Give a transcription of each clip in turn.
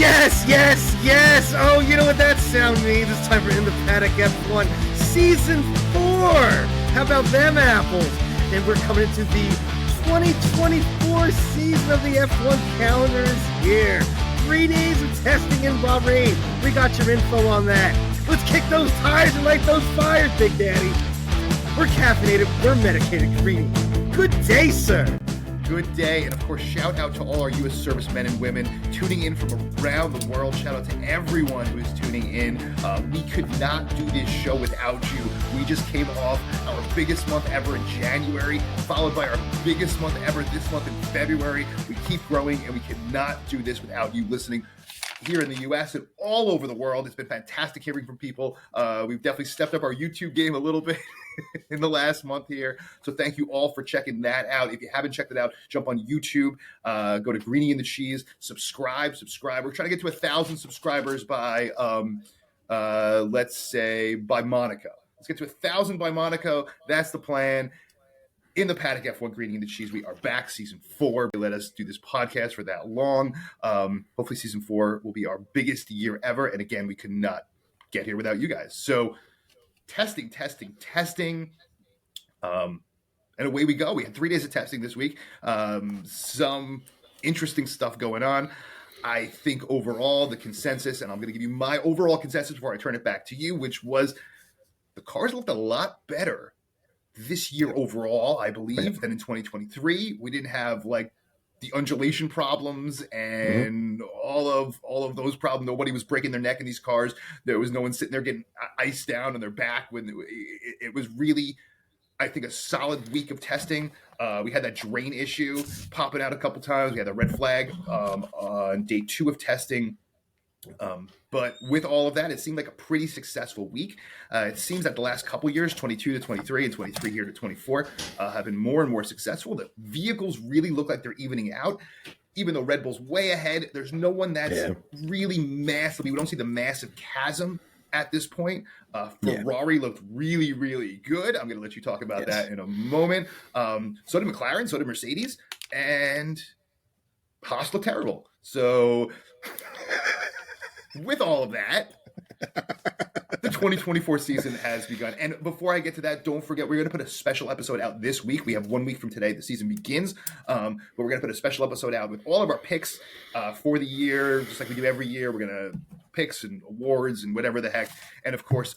Yes. Oh, you know what that sound means? It's time for In the Paddock F1 Season 4. How about them apples? And we're coming into the 2024 season of the F1 calendar is here. 3 days of testing in Bahrain. We got your info on that. Let's kick those tires and light those fires, Big Daddy. We're caffeinated, we're medicated, Greeny. Good day, sir. Good day, and of course, shout out to all our U.S. servicemen and women tuning in from around the world. Shout out to everyone who is tuning in. We could not do this show without you. We just came off our biggest month ever in January, followed by our biggest month ever this month in February. We keep growing, and we cannot do this without you listening here in the U.S. and all over the world. It's been fantastic hearing from people. We've definitely stepped up our YouTube game a little bit in the last month here. So thank you all for checking that out. If you haven't checked it out, jump on YouTube, go to Greeny and the Cheese, subscribe. We're trying to get to 1,000 subscribers by, let's say, by Monaco. Let's get to 1,000 by Monaco. That's the plan. In the Paddock F1 Greeny and the Cheese, we are back, Season 4. They let us do this podcast for that long. Hopefully Season 4 will be our biggest year ever. And again, we could not get here without you guys. So testing. And away we go. We had 3 days of testing this week. Some interesting stuff going on. I think overall the consensus, and I'm going to give you my overall consensus before I turn it back to you, which was the cars looked a lot better this year overall, I believe, than in 2023. We didn't have like the undulation problems and all of those problems. Nobody was breaking their neck in these cars. There was no one sitting there getting iced down on their back. When it was really, I think, a solid week of testing. We had that drain issue popping out a couple times. We had the red flag on day 2 of testing. But with all of that, it seemed like a pretty successful week. It seems that the last couple years, 22 to 23 and 23 here to 24, have been more and more successful. The vehicles really look like they're evening out. Even though Red Bull's way ahead, there's no one that's really massively. We don't see the massive chasm at this point. Ferrari looked really, really good. I'm going to let you talk about that in a moment. So did McLaren, so did Mercedes, and Haas looked terrible. So with all of that, the 2024 season has begun. And before I get to that, don't forget, we're going to put a special episode out this week. We have 1 week from today. The season begins. But we're going to put a special episode out with all of our picks for the year, just like we do every year. We're going to picks and awards and whatever the heck. And of course,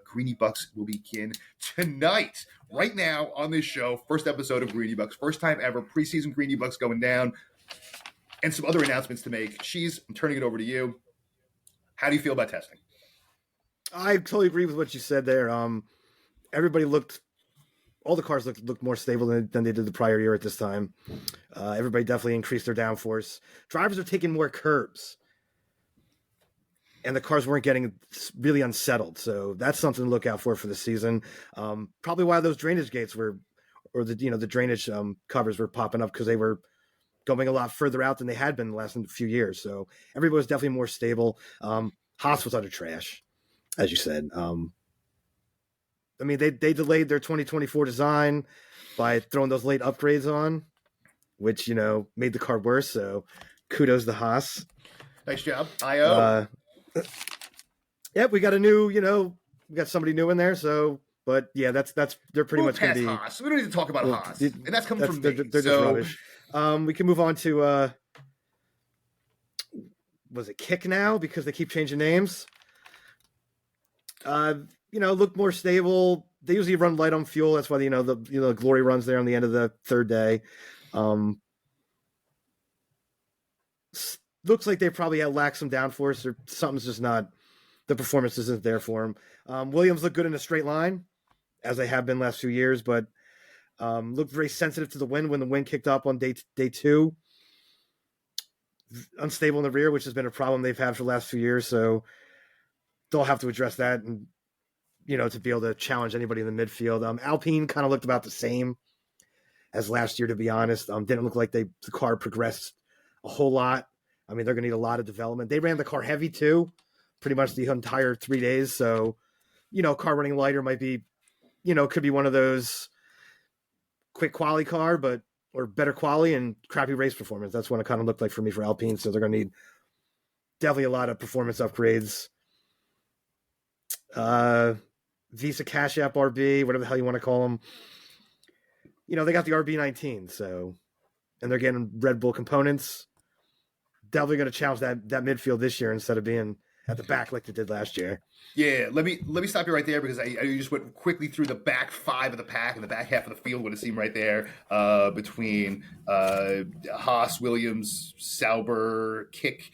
Greeny Bucks will begin tonight, right now on this show. First episode of Greeny Bucks. First time ever. Preseason Greeny Bucks going down. And some other announcements to make. Cheese, I'm turning it over to you. How do you feel about testing? I totally agree with what you said there. Everybody all the cars looked more stable than they did the prior year at this time. Everybody definitely increased their downforce. Drivers are taking more curbs, and the cars weren't getting really unsettled. So that's something to look out for the season. Probably why those drainage gates the drainage covers were popping up, because they were going a lot further out than they had been the last few years. So everybody was definitely more stable. Haas was utter trash, as you said. They delayed their 2024 design by throwing those late upgrades on, which, made the car worse. So kudos to Haas. Nice job. IO. We got we got somebody new in there. So, but yeah, that's they're pretty much going to be Haas. We don't need to talk about Haas, and that's coming from me. They're just rubbish. We can move on to was it Kick now, because they keep changing names. Look more stable. They usually run light on fuel. That's why the glory runs there on the end of the third day. Looks like they probably lack some downforce, or something's just not. The performance isn't there for them. Williams looked good in a straight line, as they have been last few years, but looked very sensitive to the wind when the wind kicked up on day 2. Unstable in the rear, which has been a problem they've had for the last few years. So they'll have to address that, and to be able to challenge anybody in the midfield. Alpine kind of looked about the same as last year, to be honest. Didn't look like the car progressed a whole lot. They're going to need a lot of development. They ran the car heavy too, pretty much the entire 3 days. So, car running lighter might be, could be one of those quick quali car, or better quali and crappy race performance. That's what it kind of looked like for me for Alpine. So they're going to need definitely a lot of performance upgrades. Visa Cash App RB, whatever the hell you want to call them. They got the RB19, so, and they're getting Red Bull components. Definitely going to challenge that midfield this year instead of being at the back like they did last year. Yeah, let me stop you right there because I just went quickly through the back five of the pack and the back half of the field would have seemed right there between Haas, Williams, Sauber, Kick,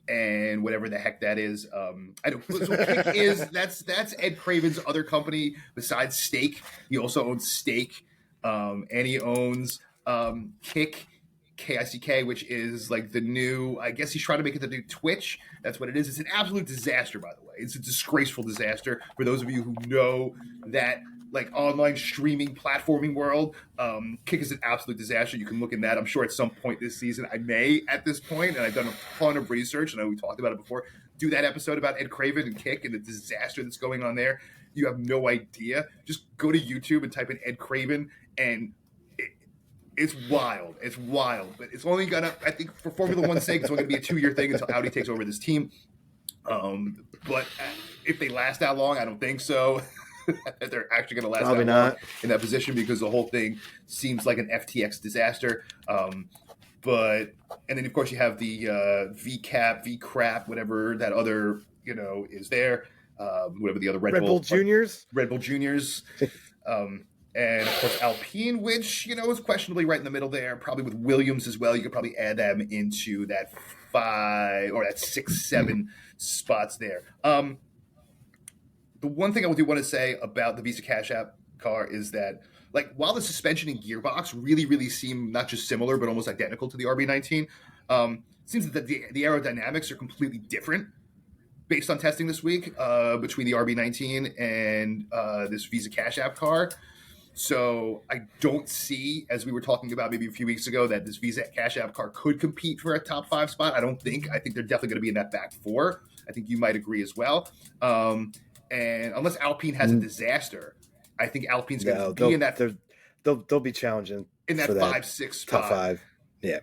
and whatever the heck that is. I don't. So Kick is that's Ed Craven's other company besides Stake. He also owns Stake, and he owns Kick. KICK, which is like the new, I guess he's trying to make it the new Twitch. That's what it is. It's an absolute disaster, by the way. It's a disgraceful disaster. For those of you who know that like online streaming platforming world, Kick is an absolute disaster. You can look in that. I'm sure at some point this season, I may at this point, and I've done a ton of research, and I know we talked about it before, do that episode about Ed Craven and Kick and the disaster that's going on there. You have no idea. Just go to YouTube and type in Ed Craven and it's wild. It's wild. But it's only going to, I think, for Formula One's sake, it's only going to be a 2-year thing until Audi takes over this team. But if they last that long, I don't think so. They're actually going to last Probably that not. long in that position because the whole thing seems like an FTX disaster. And then, of course, you have the VCAP, VCRAP, whatever that other, is there. Whatever the other Red Bull Juniors. Red Bull Juniors. And, of course, Alpine, which, is questionably right in the middle there, probably with Williams as well. You could probably add them into that 5 or that 6, 7 spots there. The one thing I do want to say about the Visa Cash App car is that, like, while the suspension and gearbox really, really seem not just similar but almost identical to the RB19, it seems that the aerodynamics are completely different based on testing this week between the RB19 and this Visa Cash App car. So I don't see, as we were talking about maybe a few weeks ago, that this Visa Cash App car could compete for a top 5 spot. I don't think. I think they're definitely going to be in that back 4. I think you might agree as well. And unless Alpine has a disaster, I think Alpine's going to be in that. They'll be challenging in that 5-6 spot. Top 5. Yeah.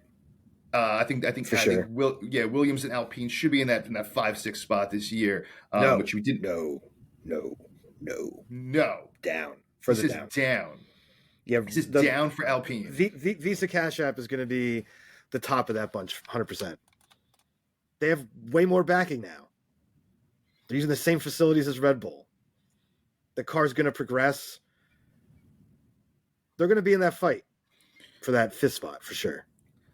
I think for sure. Williams and Alpine should be in that 5-6 spot this year. No, which we didn't. No. Down. This is down. Yeah, this is down for Alpine. Visa Cash App is going to be the top of that bunch, 100%. They have way more backing now. They're using the same facilities as Red Bull. The car's going to progress. They're going to be in that fight for that 5th spot for sure.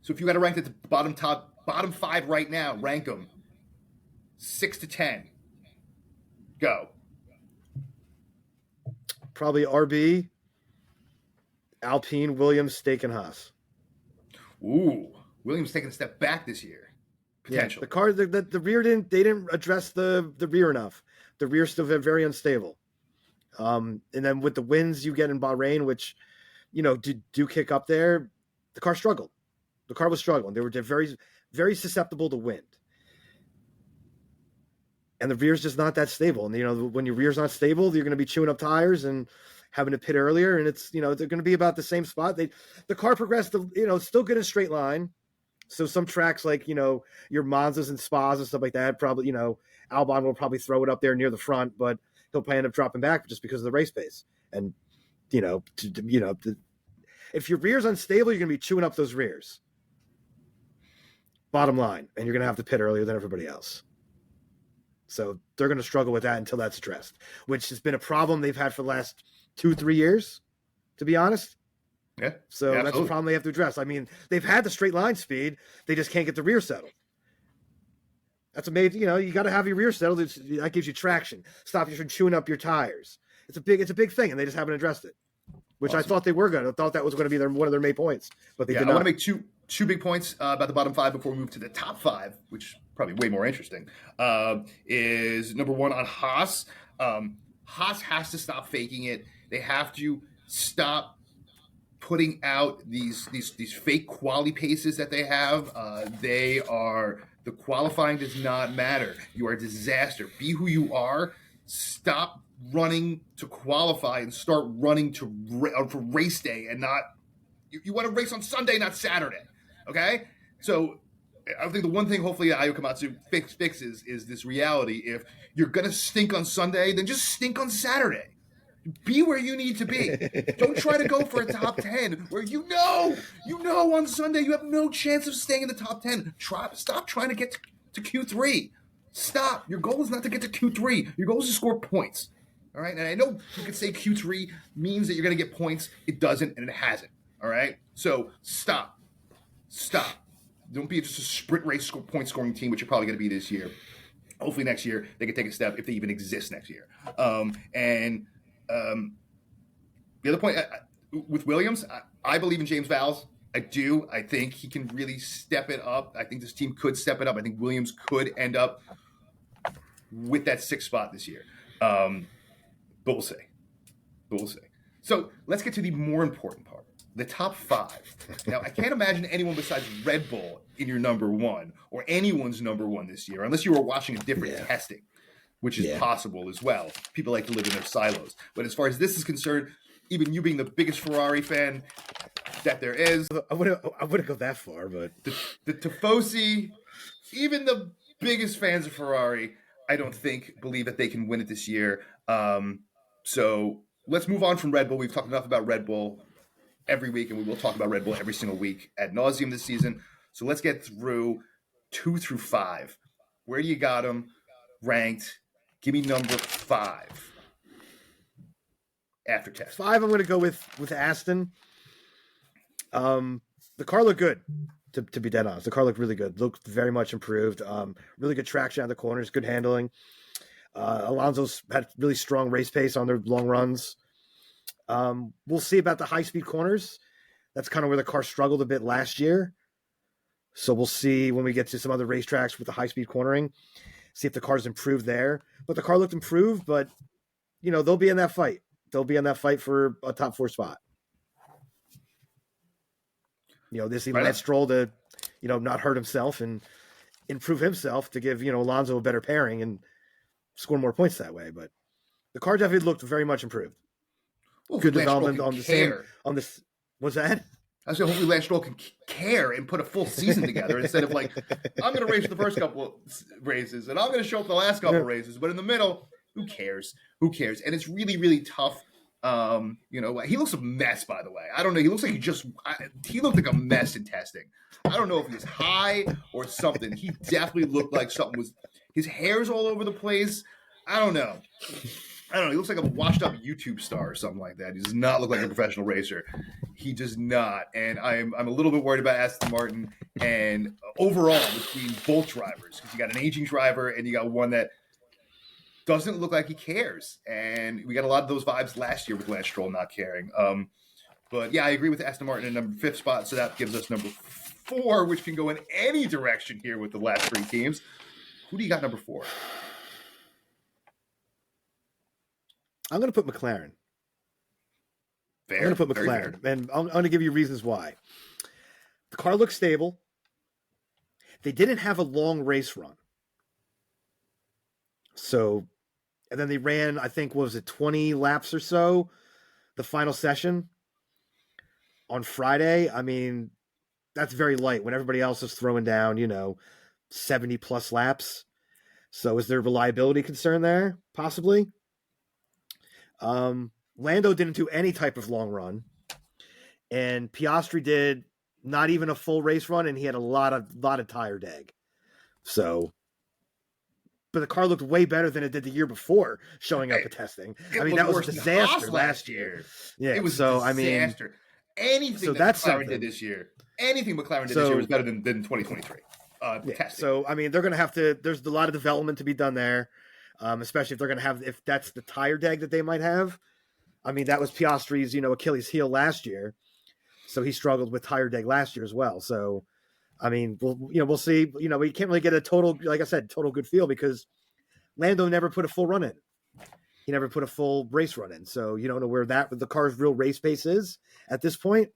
So if you got to rank it the bottom 5 right now, rank them 6 to 10. Go. Probably RB, Alpine, Williams, Stake, and Haas. Ooh, Williams taking a step back this year. Potential. Yeah, the car, the rear didn't address the rear enough. The rear still very unstable. And then with the wins you get in Bahrain, which, do kick up there, the car struggled. The car was struggling. They were very, very susceptible to wind. And the rear's just not that stable. And, when your rear's not stable, you're going to be chewing up tires and having to pit earlier. And it's, they're going to be about the same spot. The car progressed, still good in a straight line. So some tracks like, your Monzas and Spas and stuff like that, probably, Albon will probably throw it up there near the front, but he'll probably end up dropping back just because of the race pace. And, if your rear's unstable, you're going to be chewing up those rears. Bottom line. And you're going to have to pit earlier than everybody else. So they're going to struggle with that until that's addressed, which has been a problem they've had for the last 2-3 years, to be honest. Yeah. So that's a problem they have to address. I mean, they've had the straight line speed. They just can't get the rear settled. That's amazing. You got to have your rear settled. That gives you traction. Stop you from chewing up your tires. It's a big thing, and they just haven't addressed it, which I thought they were going to. I thought that was going to be one of their main points, but they did not. I want to make two big points about the bottom 5 before we move to the top 5, which probably way more interesting, is number 1 on Haas. Haas has to stop faking it. They have to stop putting out these fake quali paces that they have. The qualifying does not matter. You are a disaster. Be who you are. Stop running to qualify and start running for race day and not. You want to race on Sunday, not Saturday. Okay? So I think the one thing hopefully Ayo Komatsu fixes is this reality. If you're going to stink on Sunday, then just stink on Saturday. Be where you need to be. Don't try to go for a top 10 where you know on Sunday you have no chance of staying in the top 10. Stop trying to get to Q3. Stop. Your goal is not to get to Q3. Your goal is to score points. All right? And I know you could say Q3 means that you're going to get points. It doesn't, and it hasn't. All right? So stop. Don't be just a sprint race point scoring team, which you're probably going to be this year. Hopefully next year they can take a step if they even exist next year. The other point with Williams, I believe in James Vowles. I do. I think he can really step it up. I think this team could step it up. I think Williams could end up with that 6th spot this year. But we'll see. So let's get to the more important part, the top 5. Now, I can't imagine anyone besides Red Bull in your number 1 or anyone's number 1 this year, unless you were watching a different testing, which is possible as well. People like to live in their silos. But as far as this is concerned, even you being the biggest Ferrari fan that there is, I wouldn't go that far, but the Tifosi, even the biggest fans of Ferrari, I don't believe that they can win it this year. So let's move on from Red Bull. We've talked enough about Red Bull every week, and we will talk about Red Bull every single week ad nauseum this season. So let's get through 2 through 5. Where do you got them ranked? Give me number 5 after test. 5, I'm going to go with Aston. The car looked good, to be dead honest. The car looked really good. Looked very much improved. Really good traction on the corners, good handling. Alonso's had really strong race pace on their long runs. We'll see about the high-speed corners. That's kind of where the car struggled a bit last year. So we'll see when we get to some other racetracks with the high-speed cornering, see if the car's improved there. But the car looked improved, but, they'll be in that fight. They'll be in that fight for a top 4 spot. This even led Stroll to, not hurt himself and improve himself to give, Alonso a better pairing and score more points that way. But the car definitely looked very much improved. Well, good development on the same. On this, what's that? I said, hopefully Lance Stroll can care and put a full season together instead of like, I'm going to race the first couple races and I'm going to show up the last couple races, but in the middle, who cares? And it's really, really tough. He looks a mess, by the way. I don't know. He looks like he looked like a mess in testing. I don't know if he was high or something. He definitely looked like his hair's all over the place. I don't know. He looks like a washed up YouTube star or something like that. He does not look like a professional racer. He does not. And I'm a little bit worried about Aston Martin and overall between both drivers, because you got an aging driver and you got one that doesn't look like he cares. And we got a lot of those vibes last year with Lance Stroll not caring. But yeah, I agree with Aston Martin in number 5th spot. So that gives us number 4, which can go in any direction here with the last 3 teams. Who do you got number 4? I'm going to put McLaren. Fair. I'm going to put McLaren. And I'm going to give you reasons why. The car looks stable. They didn't have a long race run. So, and then they ran, I think, 20 laps or so, the final session on Friday. I mean, that's very light when everybody else is throwing down, 70 plus laps. So is there a reliability concern there? Possibly. Lando didn't do any type of long run, and Piastri did not even a full race run, and he had a lot of tire dag. So, but the car looked way better than it did the year before showing up at testing. I mean, that was a disaster last year. Yeah, it was so a disaster. Anything that McLaren did this year, was better than 2023. Testing. So, I mean, they're going to have to. There's a lot of development to be done there. Especially if they're going to have, if that's the tire dag that they might have. I mean, that was Piastri's, Achilles heel last year. So he struggled with tire dag last year as well. So, I mean, we'll see. We can't really get a total, like I said, total good feel because Lando never put a full run in. He never put a full race run in. So you don't know where the car's real race pace is at this point.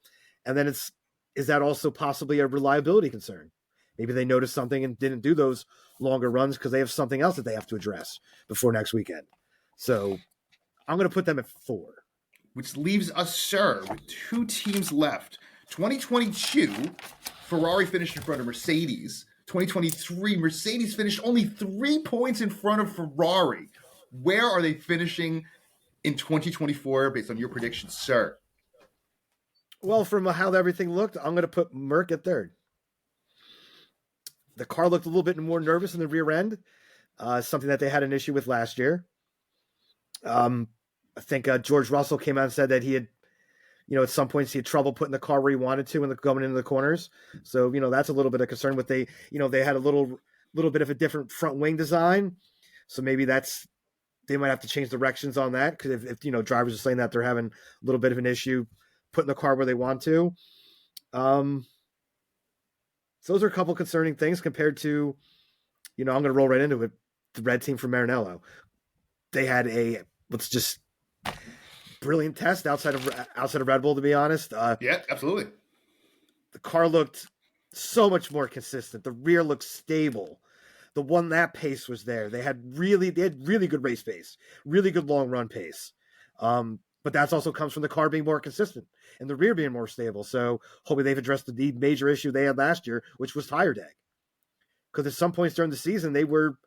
And then is that also possibly a reliability concern? Maybe they noticed something and didn't do those longer runs because they have something else that they have to address before next weekend. So I'm going to put them at 4. Which leaves us, sir, with 2 teams left. 2022, Ferrari finished in front of Mercedes. 2023, Mercedes finished only 3 points in front of Ferrari. Where are they finishing in 2024 based on your predictions, sir? Well, from how everything looked, I'm going to put Merck at third. The car looked a little bit more nervous in the rear end, something that they had an issue with last year. I think George Russell came out and said that he had, at some points he had trouble putting the car where he wanted to going into the corners. So, that's a little bit of concern. But they had a little bit of a different front wing design. So maybe they might have to change directions on that, because if drivers are saying that they're having a little bit of an issue putting the car where they want to. So those are a couple concerning things compared to, I'm going to roll right into it, the red team from Maranello. They had a brilliant test outside of Red Bull, to be honest. Yeah, absolutely. The car looked so much more consistent. The rear looked stable. The one lap pace was there. They had really good race pace, really good long run pace. But that also comes from the car being more consistent and the rear being more stable. So hopefully they've addressed the major issue they had last year, which was tire drag. Because at some points during the season, they were,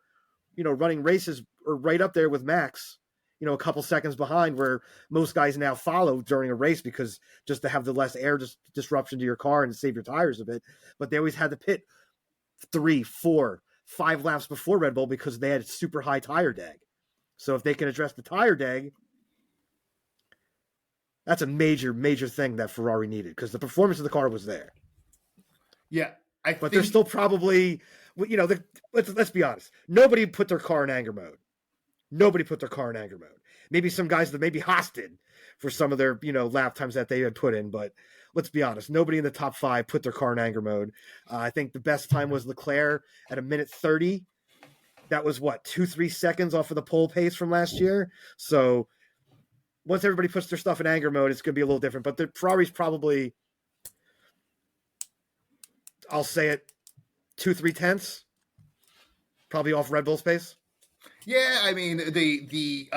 running races or right up there with Max, a couple seconds behind, where most guys now follow during a race, because just to have the less air disruption to your car and save your tires a bit. But they always had to pit 3, 4, 5 laps before Red Bull because they had super high tire drag. So if they can address the tire drag, that's a major, major thing that Ferrari needed, because the performance of the car was there. Yeah, but they're still probably, let's be honest. Nobody put their car in anger mode. Maybe some guys that maybe Haas for some of their, lap times that they had put in. But let's be honest. Nobody in the top 5 put their car in anger mode. I think the best time was Leclerc at 1:30. That was 2-3 seconds off of the pole pace from last year. So once everybody puts their stuff in anger mode, it's going to be a little different. But the Ferrari's probably, I'll say it, 2-3 tenths, probably off Red Bull's pace. Yeah, I mean the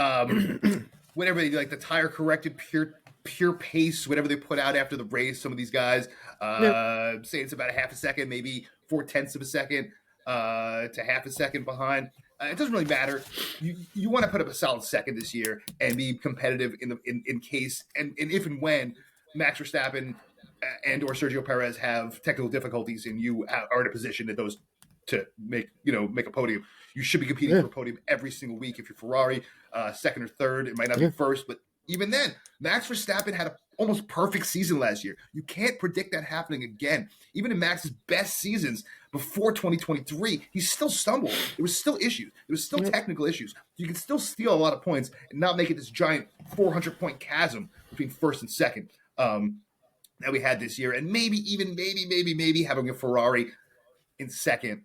whatever they like, the tire corrected pure pace, whatever they put out after the race. Some of these guys say it's about a half a second, maybe 0.4 of a second to half a second behind. It doesn't really matter. You want to put up a solid second this year and be competitive in case and if and when Max Verstappen and or Sergio Perez have technical difficulties and you are in a position that those to make a podium. You should be competing for a podium every single week. If you're Ferrari, second or third, it might not be first, but even then, Max Verstappen had an almost perfect season last year. You can't predict that happening again. Even in Max's best seasons before 2023, he still stumbled. There was still issues. There was still technical issues. You can still steal a lot of points and not make it this giant 400-point chasm between first and second that we had this year. And maybe having a Ferrari in second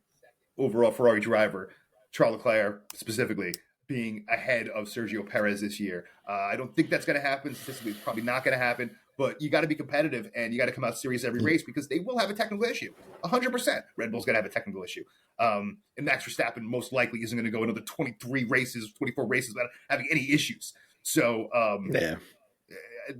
overall Ferrari driver, Charles Leclerc specifically, being ahead of Sergio Perez this year. I don't think that's going to happen. Statistically, it's probably not going to happen. But you got to be competitive and you got to come out serious every race because they will have a technical issue. 100%. Red Bull's going to have a technical issue. And Max Verstappen most likely isn't going to go another 24 races without having any issues. So,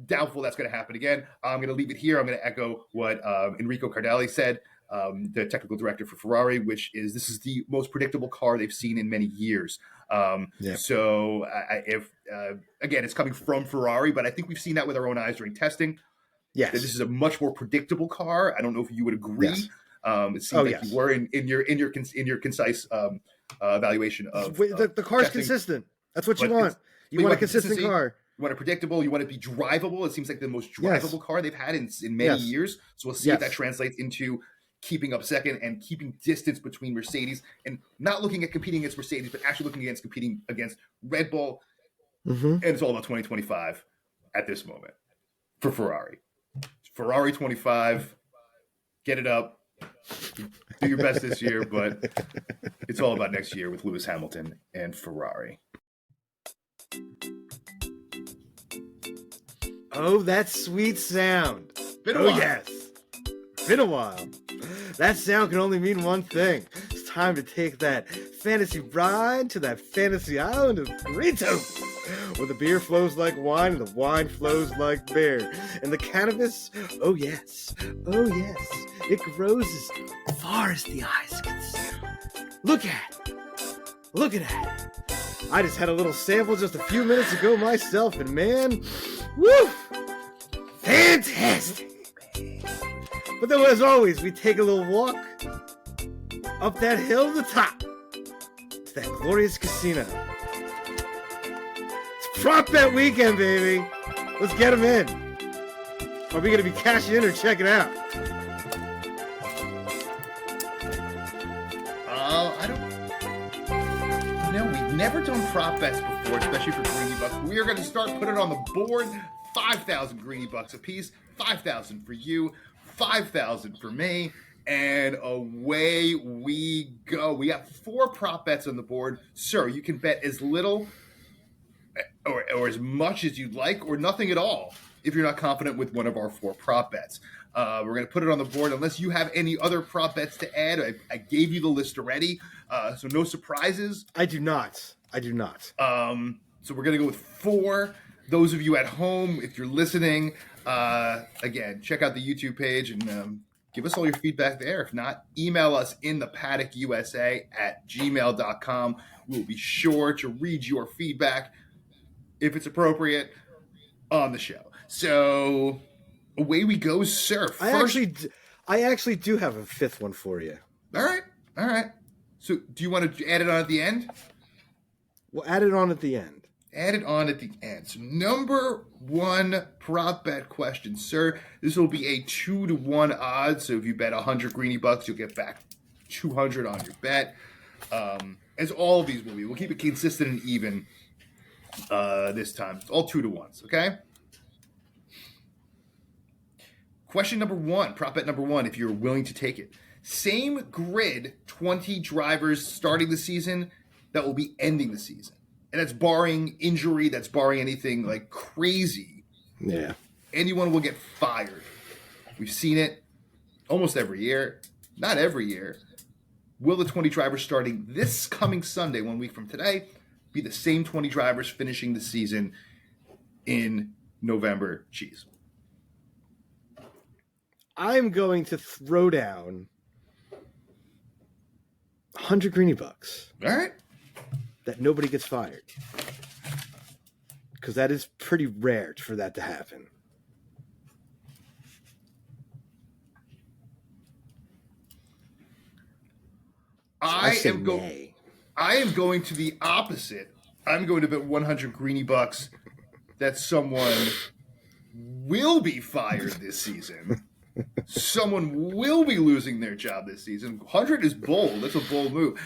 doubtful that's going to happen again. I'm going to leave it here. I'm going to echo what Enrico Cardelli said, the technical director for Ferrari, which is this is the most predictable car they've seen in many years. So again, it's coming from Ferrari, but I think we've seen that with our own eyes during testing. Yes, that this is a much more predictable car. I don't know if you would agree. Yes. It seems like you were in your concise evaluation of the car's testing. Consistent. That's what you want. You want a consistent car. You want it predictable. You want it to be drivable. It seems like the most drivable car they've had in many years. So we'll see if that translates into keeping up second and keeping distance between Mercedes and not looking at competing against Mercedes, but actually competing against Red Bull. And it's all about 2025 at this moment for Ferrari. Ferrari 25, get it up. Do your best this year, but it's all about next year with Lewis Hamilton and Ferrari. Oh, that sweet sound. Been a while. Yes. Been a while. That sound can only mean one thing. It's time to take that fantasy ride to that fantasy island of Burrito, where the beer flows like wine and the wine flows like beer. And the cannabis, oh yes, It grows as far as the eyes can see. Look at it. Look at that. I just had a little sample just a few minutes ago myself, and man, woo! Fantastic! But then, as always, we take a little walk up that hill to the top to that glorious casino. It's prop bet weekend, baby. Let's get them in. Are we going to be cashing in or checking out? I don't. No, we've never done prop bets before, especially for Greeny Bucks. We are going to start putting it on the board. 5,000 Greeny Bucks a piece. 5,000 for you. 5,000 for me. And away we go. We got 4 prop bets on the board. Sir, you can bet as little or as much as you'd like, or nothing at all if you're not confident with one of our 4 prop bets. We're going to put it on the board unless you have any other prop bets to add. I gave you the list already, so no surprises. I do not. So we're going to go with 4. Those of you at home, if you're listening, again, check out the YouTube page and give us all your feedback there. If not, email us in the paddock@gmail.com. We'll be sure to read your feedback, if it's appropriate, on the show. So away we go, sir. I actually do have a 5th one for you. All right. So do you want to add it on at the end? We'll add it on at the end. Add it on at the end. So number 1 prop bet question, sir. This will be a 2-to-1 odds. So if you bet 100 Greeny Bucks, you'll get back 200 on your bet. As all of these will be. We'll keep it consistent and even this time. It's all 2-to-1s, okay? Question number 1, prop bet number 1, if you're willing to take it. Same grid, 20 drivers starting the season that will be ending the season. And that's barring injury, that's barring anything like crazy. Yeah. Anyone will get fired. We've seen it almost every year. Not every year. Will the 20 drivers starting this coming Sunday, 1 week from today, be the same 20 drivers finishing the season in November? Cheese. I'm going to throw down 100 Greeny Bucks. All right. That nobody gets fired. Because that is pretty rare for that to happen. I am going to the opposite. I'm going to bet 100 Greeny Bucks that someone will be fired this season. Someone will be losing their job this season. 100 is bold. That's a bold move.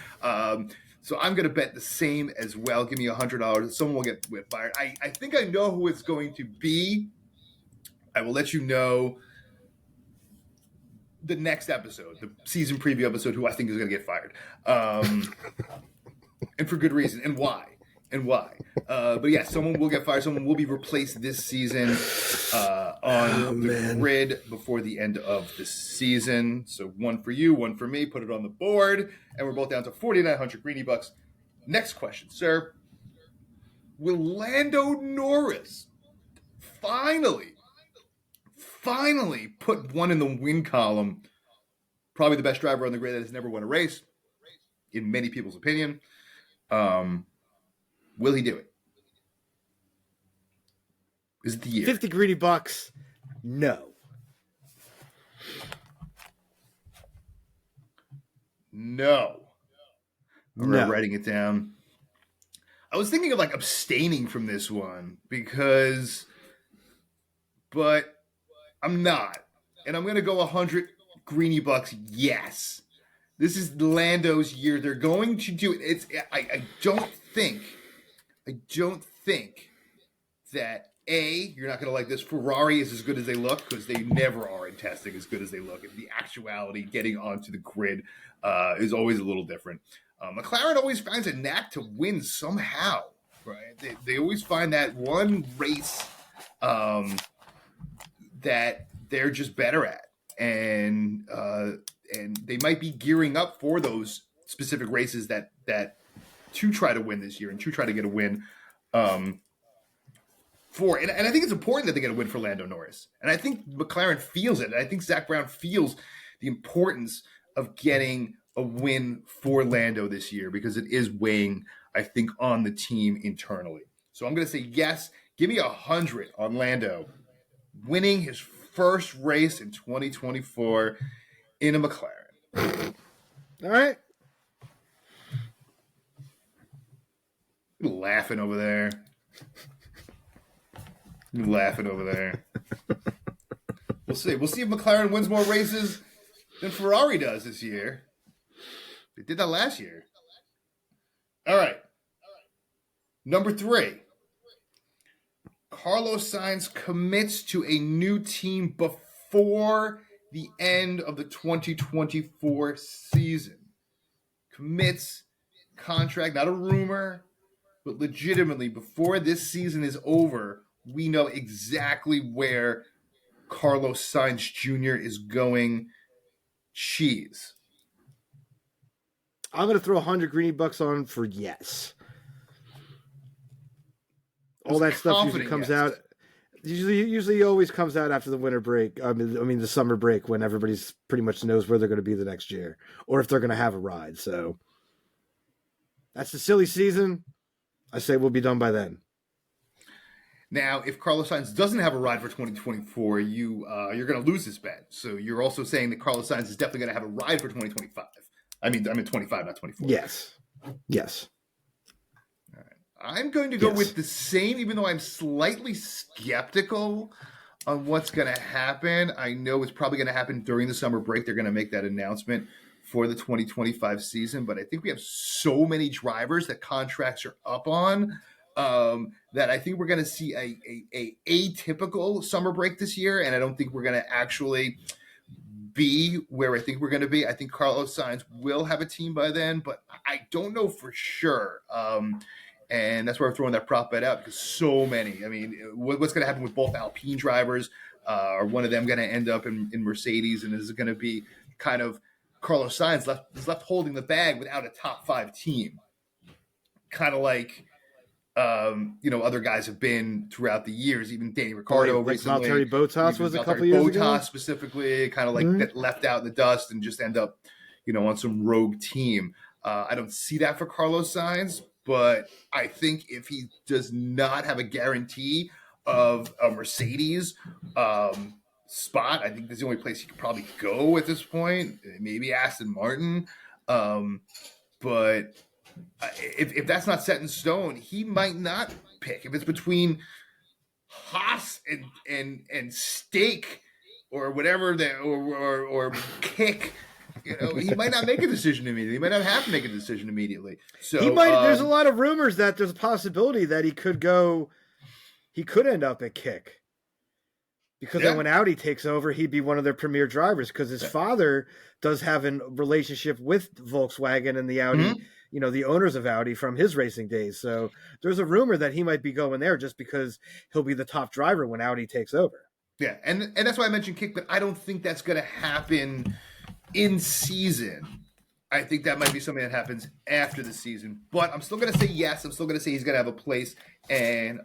So I'm going to bet the same as well. Give me $100. Someone will get fired. I think I know who it's going to be. I will let you know the next episode, the season preview episode, who I think is going to get fired. And for good reason. And why. But yeah, someone will get fired. Someone will be replaced this season on the grid before the end of the season. So 1 for you, 1 for me. Put it on the board. And we're both down to 4,900 Greeny Bucks. Next question, sir. Will Lando Norris finally put one in the win column? Probably the best driver on the grid that has never won a race, in many people's opinion. Will he do it? Is it the year? 50 Greeny Bucks? No. No. I'm writing it down. I was thinking of like abstaining from this one but I'm not. And I'm going to go 100 Greeny Bucks. Yes. This is Lando's year. They're going to do it. I don't think that you're not going to like this. Ferrari is as good as they look, because they never are in testing as good as they look. And the actuality, getting onto the grid, is always a little different. McLaren always finds a knack to win somehow, right? They always find that one race that they're just better at, and they might be gearing up for those specific races that to try to win this year and to try to get a win. And I think it's important that they get a win for Lando Norris. And I think McLaren feels it. And I think Zach Brown feels the importance of getting a win for Lando this year because it is weighing, I think, on the team internally. So I'm going to say yes. Give me 100 on Lando winning his first race in 2024 in a McLaren. All right. You're laughing over there. You're laughing over there. We'll see. We'll see if McLaren wins more races than Ferrari does this year. They did that last year. All right. Number 3. Carlos Sainz commits to a new team before the end of the 2024 season. Commits, contract, not a rumor, but legitimately, before this season is over, we know exactly where Carlos Sainz Jr. is going. Cheese. I'm going to throw 100 greeny bucks on for yes. All that stuff usually comes out. Usually always comes out after the winter break. I mean the summer break when everybody's pretty much knows where they're going to be the next year or if they're going to have a ride. So that's the silly season. I say we'll be done by then. Now, if Carlos Sainz doesn't have a ride for 2024, you're going to lose this bet. So you're also saying that Carlos Sainz is definitely going to have a ride for 2025. I mean 25, not 24. Yes. All right. I'm going to go with the same, even though I'm slightly skeptical on what's going to happen. I know it's probably going to happen during the summer break. They're going to make that announcement for the 2025 season. But I think we have so many drivers that contracts are up on that I think we're going to see a atypical summer break this year. And I don't think we're going to actually be where I think we're going to be. I think Carlos Sainz will have a team by then, but I don't know for sure. And that's why we're throwing that prop bet out because so many. I mean, what's going to happen with both Alpine drivers? Are one of them going to end up in Mercedes? And is it going to be kind of Carlos Sainz left holding the bag without a top 5 team? Kind of like other guys have been throughout the years, even Danny Ricciardo recently. Valtteri Bottas was a couple years ago. Bottas specifically, kind of like that left out in the dust and just end up, on some rogue team. I don't see that for Carlos Sainz, but I think if he does not have a guarantee of a Mercedes spot, I think that's the only place he could probably go at this point. Maybe Aston Martin, but. If that's not set in stone, he might not pick. If it's between Haas and Steak or whatever or Kick, he might not make a decision immediately. He might not have to make a decision immediately. So he might. There's a lot of rumors that there's a possibility that he could go. He could end up at Kick. Because then when Audi takes over, he'd be one of their premier drivers because his father does have a relationship with Volkswagen and the Audi, the owners of Audi from his racing days. So there's a rumor that he might be going there just because he'll be the top driver when Audi takes over. Yeah, and that's why I mentioned Kick, but I don't think that's going to happen in season. I think that might be something that happens after the season. But I'm still going to say yes. I'm still going to say he's going to have a place and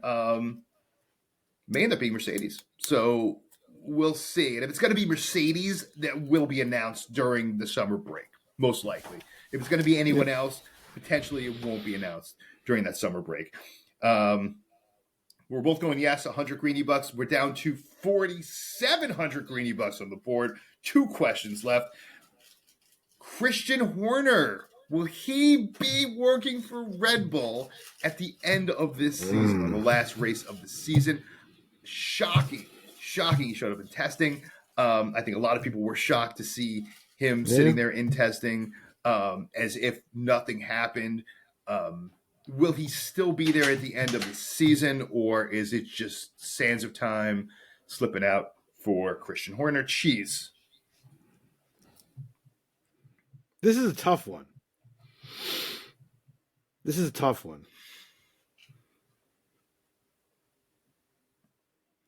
may end up being Mercedes. So we'll see. And if it's going to be Mercedes, that will be announced during the summer break, most likely. If it's going to be anyone else, potentially it won't be announced during that summer break. We're both going yes, 100 greeny bucks. We're down to 4,700 greeny bucks on the board. 2 questions left. Christian Horner, will he be working for Red Bull at the end of this season, on the last race of the season? Shocking he showed up in testing. I think a lot of people were shocked to see him sitting there in testing as if nothing happened. Will he still be there at the end of the season, or is it just sands of time slipping out for Christian Horner? Cheese. This is a tough one.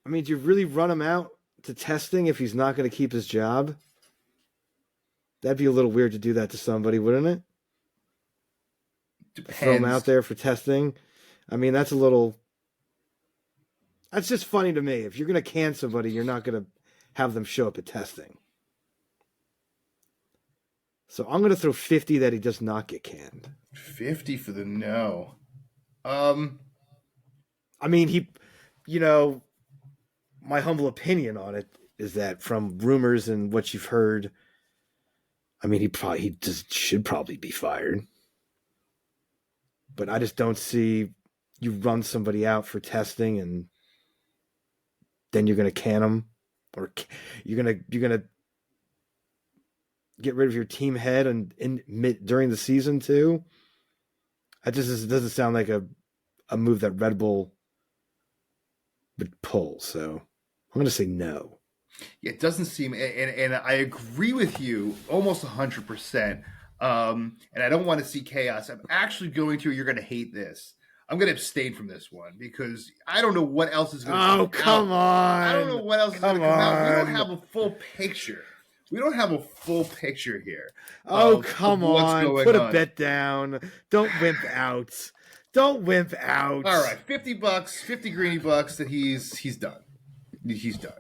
I mean, do you really run him out to testing if he's not going to keep his job? That'd be a little weird to do that to somebody, wouldn't it? Depends. Throw him out there for testing. I mean, that's just funny to me. If you're going to can somebody, you're not going to have them show up at testing. So I'm going to throw 50 that he does not get canned. 50 for the no. I mean, you know, my humble opinion on it is that from rumors and what you've heard, I mean, he just should probably be fired. But I just don't see you run somebody out for testing and then you're going to can them, or you're gonna get rid of your team head and during the season too. That just doesn't sound like a move that Red Bull would pull. So I'm going to say no. Yeah, it doesn't seem, and I agree with you almost 100%. And I don't want to see chaos. I'm actually going to. You're going to hate this. I'm going to abstain from this one because I don't know what else is going to come out. Oh, come on. I don't know what else is going to come out. We don't have a full picture. We don't have a full picture here. Oh, come on. Put a bet down. Don't wimp out. Don't wimp out. All right, $50, 50 greeny bucks that he's done. He's done.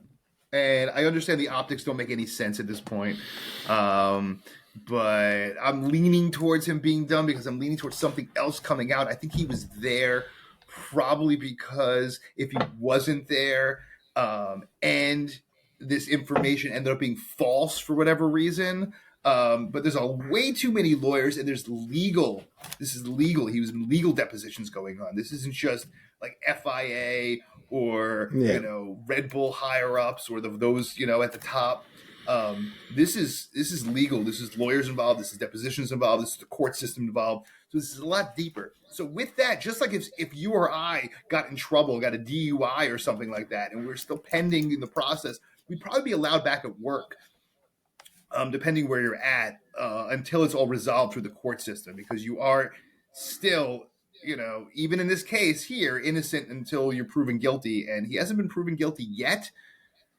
And I understand the optics don't make any sense at this point. But I'm leaning towards him being done because I'm leaning towards something else coming out. I think he was there probably because if he wasn't there and this information ended up being false for whatever reason, but there's way too many lawyers and there's legal. This is legal. He was in legal depositions going on. This isn't just like FIA or Red Bull higher ups or those at the top. This is legal. This is lawyers involved. This is depositions involved. This is the court system involved. So this is a lot deeper. So with that, just like if you or I got in trouble, got a DUI or something like that, and we're still pending in the process, we'd probably be allowed back at work, depending where you're at, until it's all resolved through the court system, because you are still, even in this case here, innocent until you're proven guilty, and he hasn't been proven guilty yet.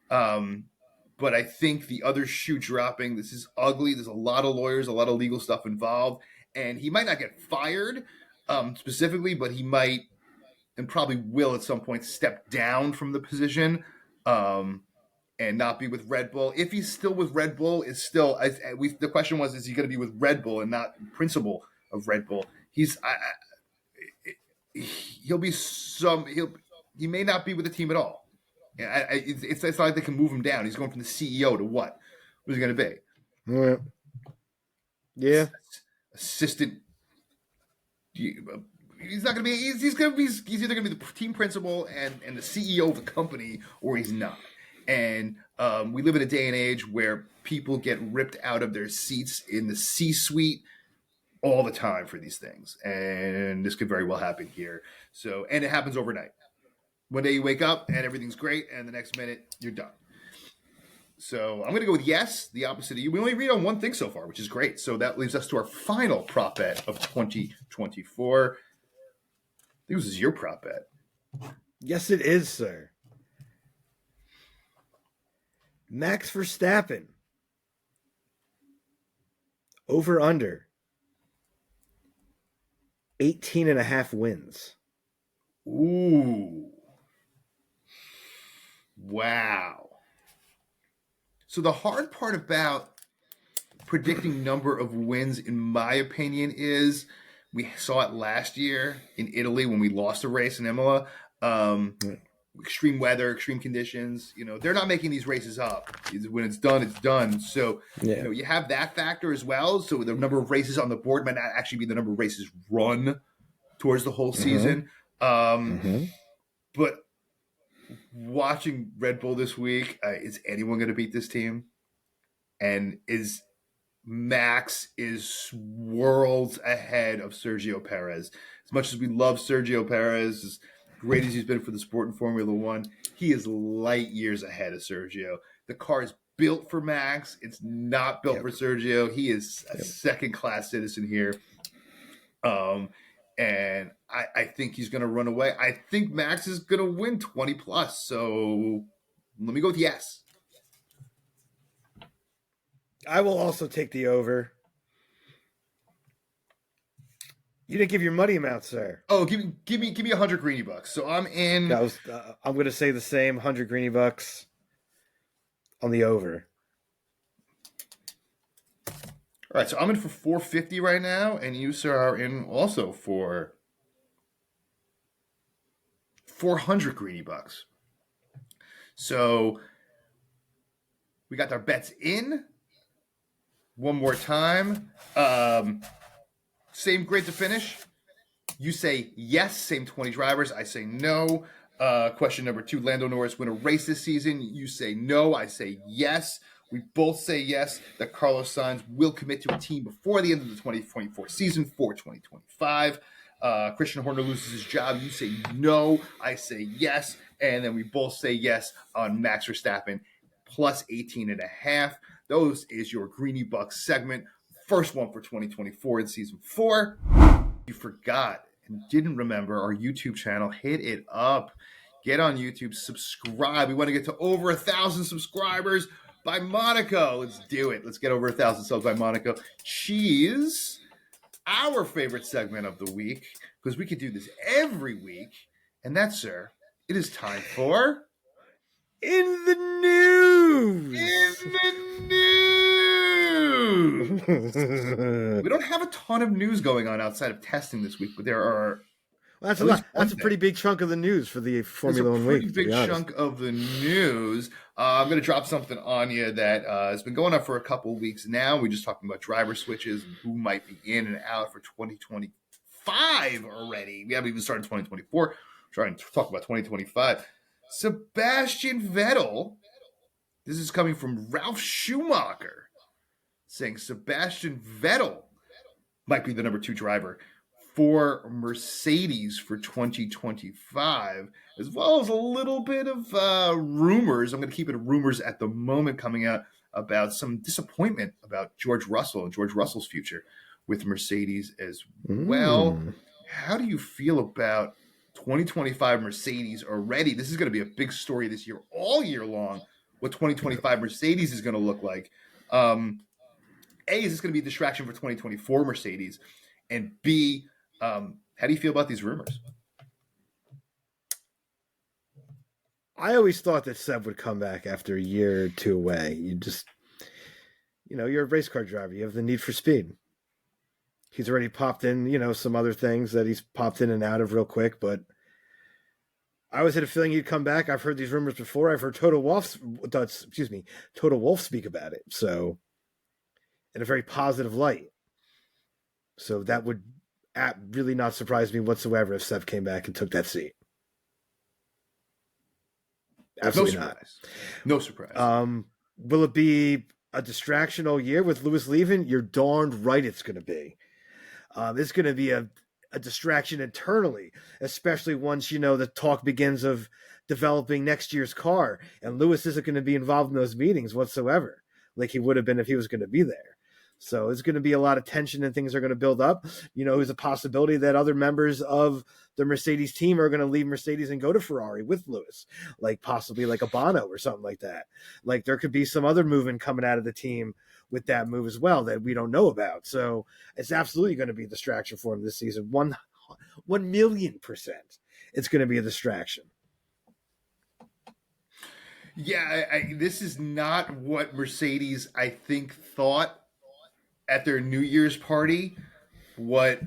But I think the other shoe dropping, this is ugly. There's a lot of lawyers, a lot of legal stuff involved. And he might not get fired specifically, but he might and probably will at some point step down from the position and not be with Red Bull. If he's still with Red Bull, the question was, is he going to be with Red Bull and not principal of Red Bull? He may not be with the team at all. It's not like they can move him down. He's going from the CEO to what? Who's he going to be? Yeah. Assistant. He's not going to be. He's either going to be the team principal and the CEO of the company, or he's not. And we live in a day and age where people get ripped out of their seats in the C-suite all the time for these things, and this could very well happen here. So, and it happens overnight. One day you wake up and everything's great, and the next minute you're done. So I'm going to go with yes, the opposite of you. We only read on one thing so far, which is great. So that leaves us to our final prop bet of 2024. I think this is your prop bet. Yes, it is, sir. Max Verstappen. Over under 18.5 wins. Ooh. Wow. So the hard part about predicting number of wins, in my opinion, is we saw it last year in Italy when we lost a race in Imola. Extreme weather, extreme conditions. They're not making these races up. When it's done, it's done. So, you have that factor as well. So the number of races on the board might not actually be the number of races run towards the whole season. But watching Red Bull this week, is anyone going to beat this team? And Max is worlds ahead of Sergio Perez. As much as we love Sergio Perez, as great as he's been for the sport in Formula One, he is light years ahead of Sergio. The car is built for Max. It's not built for Sergio. He is a second-class citizen here. And I think he's going to run away. I think Max is going to win 20 plus. So let me go with yes. I will also take the over. You didn't give your money amount, sir. Oh, give me 100 greeny bucks. So I'm in. I'm going to say the same 100 greeny bucks on the over. All right, so I'm in for 450 right now, and you, sir, are in also for 400 greedy bucks. So we got our bets in. One more time. Same grade to finish. You say yes, same 20 drivers. I say no. Question number 2, Lando Norris win a race this season. You say no. I say yes. We both say yes that Carlos Sainz will commit to a team before the end of the 2024 season for 2025. Christian Horner loses his job. You say no. I say yes. And then we both say yes on Max Verstappen plus 18 and a half. Those is your Greeny Bucks segment. First one for 2024 in season 4. You forgot and didn't remember our YouTube channel, hit it up. Get on YouTube, subscribe. We want to get to over 1,000 subscribers by Monaco. Let's do it. Let's get over 1,000 subs by Monaco. She's our favorite segment of the week because we could do this every week. And that, sir, it is time for In the news. In the News. We don't have a ton of news going on outside of testing this week, but there are. Well, that's a lot. That's a pretty big chunk of the news for the Formula One week. It's a pretty big chunk of the news. I'm going to drop something on you that has been going on for a couple of weeks now. We're just talking about driver switches and who might be in and out for 2025 already. We haven't even started 2024. We're trying to talk about 2025. Sebastian Vettel. This is coming from Ralph Schumacher saying Sebastian Vettel might be the number 2 driver for Mercedes for 2025, as well as a little bit of rumors. I'm going to keep it rumors at the moment coming out about some disappointment about George Russell and George Russell's future with Mercedes as well. How do you feel about 2025 Mercedes already? This is going to be a big story this year, all year long, what 2025 Mercedes is going to look like. A, is this going to be a distraction for 2024 Mercedes? And B, how do you feel about these rumors? I always thought that Seb would come back after a year or 2 away. You're a race car driver. You have the need for speed. He's already popped in, some other things that he's popped in and out of real quick, but I always had a feeling he'd come back. I've heard these rumors before. I've heard Toto Wolff speak about it. So, in a very positive light. So that would really not surprise me whatsoever if Seb came back and took that seat. Absolutely not. No surprise. Will it be a distraction all year with Lewis leaving? You're darned right it's going to be. It's going to be a distraction internally, especially once, the talk begins of developing next year's car. And Lewis isn't going to be involved in those meetings whatsoever, like he would have been if he was going to be there. So there's going to be a lot of tension and things are going to build up. There's a possibility that other members of the Mercedes team are going to leave Mercedes and go to Ferrari with Lewis, like possibly like a Bono or something like that. Like there could be some other movement coming out of the team with that move as well that we don't know about. So it's absolutely going to be a distraction for him this season. 1,000,000%. It's going to be a distraction. Yeah, this is not what Mercedes, I think, thought at their New Year's party, what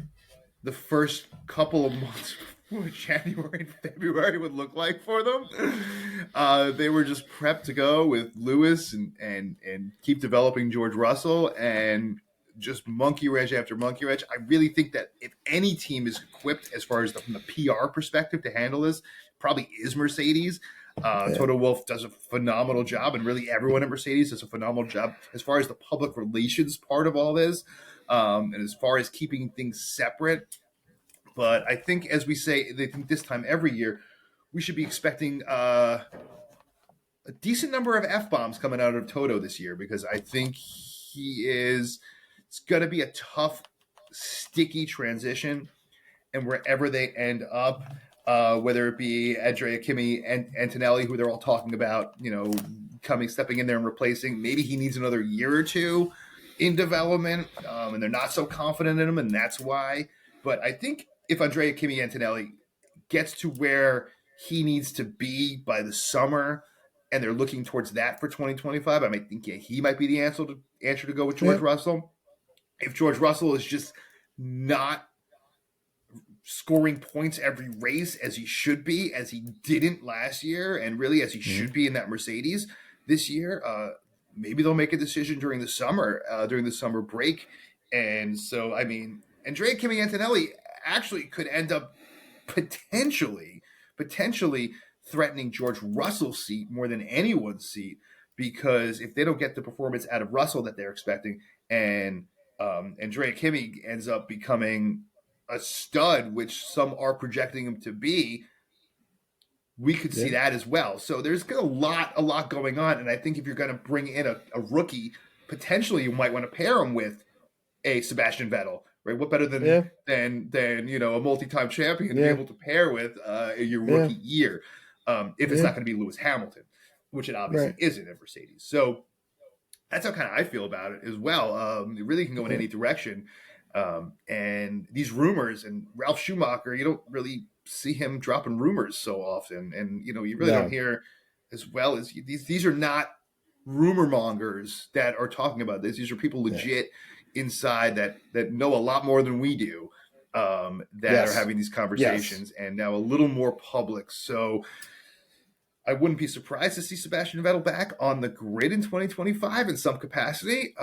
the first couple of months before January and February would look like for them. They were just prepped to go with Lewis and keep developing George Russell and just monkey wrench after monkey wrench. I really think that if any team is equipped as far as from the PR perspective to handle this, probably is Mercedes. Toto Wolff does a phenomenal job, and really everyone at Mercedes does a phenomenal job as far as the public relations part of all this, and as far as keeping things separate. But I think, as we say, they think this time every year, we should be expecting a decent number of F-bombs coming out of Toto this year, because I think it's going to be a tough, sticky transition, and wherever they end up, whether it be Andrea Kimi and Antonelli, who they're all talking about, stepping in there and replacing. Maybe he needs another year or 2 in development, and they're not so confident in him, and that's why. But I think if Andrea Kimi Antonelli gets to where he needs to be by the summer, and they're looking towards that for 2025, I might think he might be the answer to go with George Russell. if George Russell is just not scoring points every race as he should be, as he didn't last year, and really as he should be in that Mercedes this year, maybe they'll make a decision during the summer break. And so, I mean, Andrea Kimi Antonelli actually could end up potentially threatening George Russell's seat more than anyone's seat, because if they don't get the performance out of Russell that they're expecting, and Andrea Kimi ends up becoming a stud, which some are projecting him to be, we could see that as well. So there's a lot going on, and I think if you're going to bring in a rookie, potentially you might want to pair him with a Sebastian Vettel, right? What better than a multi-time champion to be able to pair with your rookie year, if it's not going to be Lewis Hamilton, which it obviously isn't at Mercedes. So that's how kind of I feel about it as well. It really can go in any direction. And these rumors, and Ralph Schumacher, you don't really see him dropping rumors so often, and you really don't hear as well as these are not rumor mongers that are talking about this. These are people legit inside that know a lot more than we do, that are having these conversations, and now a little more public. So I wouldn't be surprised to see Sebastian Vettel back on the grid in 2025 in some capacity.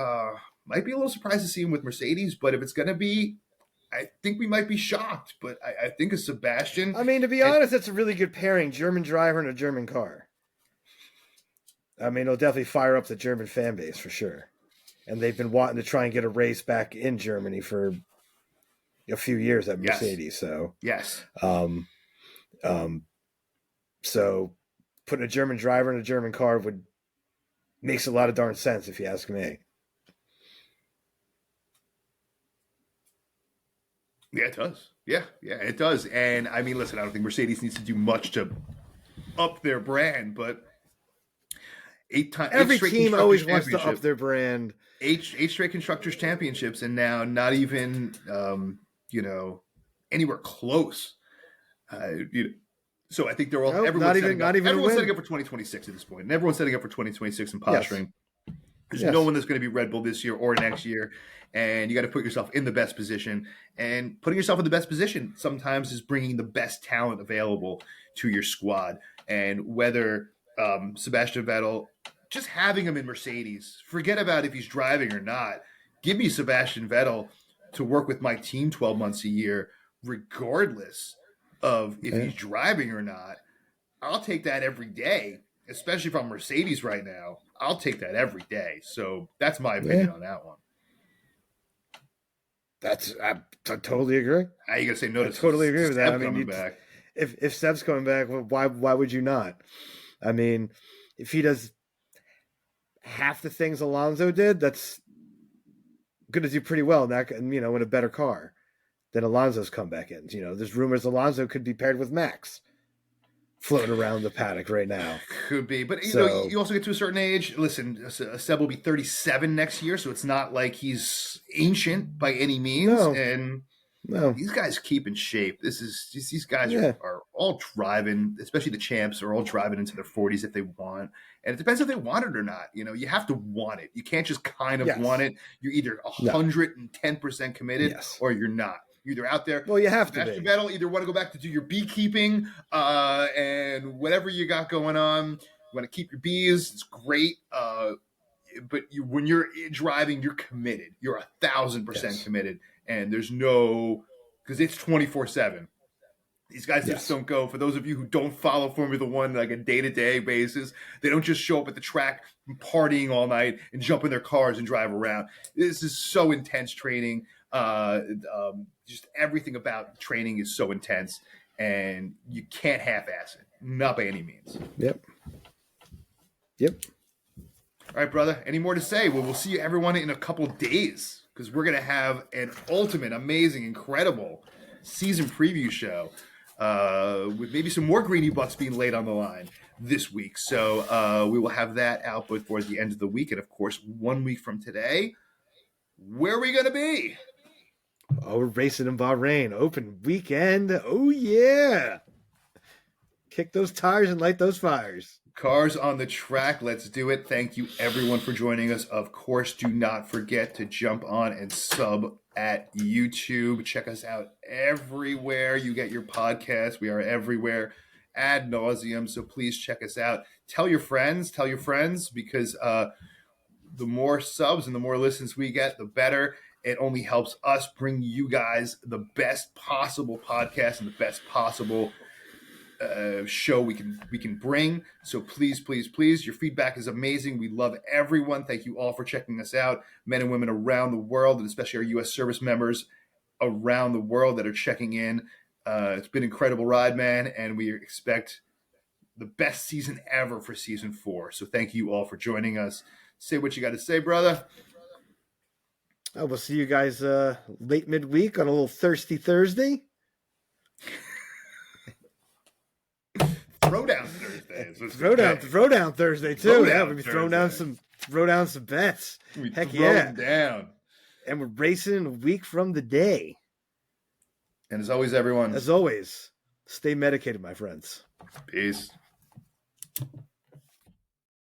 Might be a little surprised to see him with Mercedes, but if it's going to be, I think we might be shocked. But I think of Sebastian. I mean, to be honest, that's a really good pairing. German driver and a German car. I mean, it'll definitely fire up the German fan base for sure. And they've been wanting to try and get a race back in Germany for a few years at Mercedes. So so putting a German driver in a German car makes a lot of darn sense, if you ask me. Yeah, it does. Yeah, it does. And I mean, listen, I don't think Mercedes needs to do much to up their brand, but every team always wants to up their brand. Eight straight constructors championships, and now not even anywhere close. So I think they're all everyone's setting up for 2026 at this point, and everyone's setting up for 2026 and posturing. There's no one that's going to be Red Bull this year or next year, and you got to put yourself in the best position. And putting yourself in the best position sometimes is bringing the best talent available to your squad. And whether Sebastian Vettel, just having him in Mercedes, forget about if he's driving or not. Give me Sebastian Vettel to work with my team 12 months a year, regardless of if he's driving or not. I'll take that every day, especially if I'm Mercedes right now. I'll take that every day. So that's my opinion on that one. I totally agree. How are you gonna say no? I totally agree with that. I mean, back. If Seb's coming back, well, why would you not? I mean, if he does half the things Alonso did, that's going to do pretty well. In a better car than Alonso's comeback ends. There's rumors Alonso could be paired with Max, floating around the paddock right now. Could be, but you also get to a certain age. Listen, Seb will be 37 next year, so it's not like he's ancient by any means. No. These guys keep in shape. These guys are all driving, especially the champs are all driving into their 40s if they want. And it depends if they want it or not. You have to want it. You can't just kind of want it. You're either 110% committed or you're not. You're either out there. Well, you have to be. Vettel, either want to go back to do your beekeeping and whatever you got going on. You want to keep your bees. It's great. But when you're driving, you're committed. You're 1,000% committed. And there's because it's 24/7. These guys just don't go. For those of you who don't follow Formula One like a day-to-day basis, they don't just show up at the track partying all night and jump in their cars and drive around. This is so intense training. Just everything about training is so intense, and you can't half-ass it. Not by any means. Yep. All right, brother. Any more to say? Well, we'll see everyone in a couple days, because we're going to have an ultimate, amazing, incredible season preview show with maybe some more Greeny Bucks being laid on the line this week. So we will have that out before the end of the week. And, of course, 1 week from today, where are we going to be? Oh, we're racing in Bahrain. Open weekend. Oh, yeah. Kick those tires and light those fires. Cars on the track. Let's do it. Thank you, everyone, for joining us. Of course, do not forget to jump on and sub at YouTube. Check us out everywhere you get your podcasts. We are everywhere ad nauseum. So please check us out. Tell your friends, because the more subs and the more listens we get, the better. It only helps us bring you guys the best possible podcast and the best possible show we can bring. So please, your feedback is amazing. We love everyone. Thank you all for checking us out, men and women around the world, and especially our U.S. service members around the world that are checking in. It's been an incredible ride, man, and we expect the best season ever for season 4. So thank you all for joining us. Say what you got to say, brother. We'll see you guys late midweek on a little Thirsty Thursday. Throwdown Thursday. Throwdown Thursday too. Yeah, we'll be throwing down some bets. Heck yeah. Down. And we're racing a week from the day. And as always, everyone. As always, stay medicated, my friends. Peace.